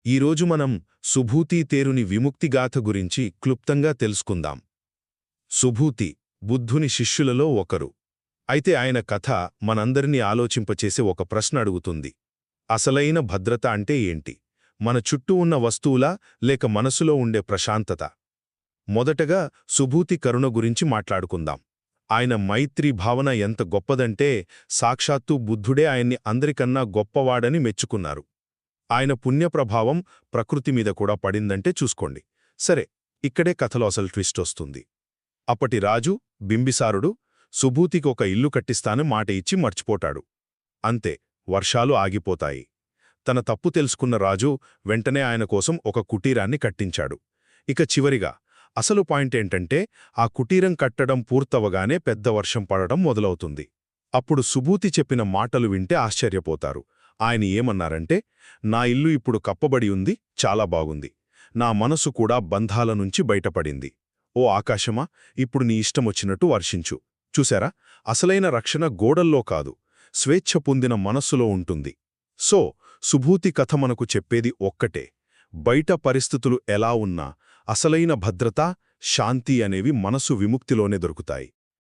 ఈరోజు మనం సుభూతి తేరుని విముక్తిగాథ గురించి క్లుప్తంగా తెలుసుకుందాం. సుభూతి బుద్ధుని శిష్యులలో ఒకరు. అయితే ఆయన కథ మనందరినీ ఆలోచింపచేసే ఒక ప్రశ్న అడుగుతుంది. అసలైన భద్రత అంటే ఏంటి? మన చుట్టూ ఉన్న వస్తువులా లేక మనసులో ఉండే ప్రశాంతత? మొదటగా సుభూతి కరుణ గురించి మాట్లాడుకుందాం. ఆయన మైత్రీ భావన ఎంత గొప్పదంటే సాక్షాత్తు బుద్ధుడే ఆయన్ని అందరికన్నా గొప్పవాడని మెచ్చుకున్నారు. ఆయన పుణ్యప్రభావం ప్రకృతి మీద కూడా పడిందంటే చూసుకోండి. సరే, ఇక్కడే కథలో అసలు ట్విస్ట్ వస్తుంది. అప్పటి రాజు బింబిసారుడు సుభూతికి ఒక ఇల్లు కట్టిస్తానని మాట ఇచ్చి మర్చిపోతాడు. అంతే, వర్షాలు ఆగిపోతాయి. తన తప్పు తెలుసుకున్న రాజు వెంటనే ఆయన కోసం ఒక కుటీరాన్ని కట్టించాడు. ఇక చివరిగా అసలు పాయింట్ ఏంటంటే ఆ కుటీరం కట్టడం పూర్తవగానే పెద్ద వర్షం పడడం మొదలవుతుంది. అప్పుడు సుభూతి చెప్పిన మాటలు వింటే ఆశ్చర్యపోతారు. ఆయన ఏమన్నారంటే, నా ఇల్లు ఇప్పుడు కప్పబడి ఉంది, చాలా బాగుంది. నా మనసు కూడా బంధాల నుంచి బయటపడింది. ఓ ఆకాశమా, ఇప్పుడు నీ ఇష్టమొచ్చినట్టు వర్షించు. చూశారా, అసలైన రక్షణ గోడల్లో కాదు, స్వేచ్ఛ పొందిన మనస్సులో ఉంటుంది. సో సుభూతి కథ మనకు చెప్పేది ఒక్కటే: బయట పరిస్థితులు ఎలా ఉన్నా అసలైన భద్రత, శాంతి అనేవి మనసు విముక్తిలోనే దొరుకుతాయి.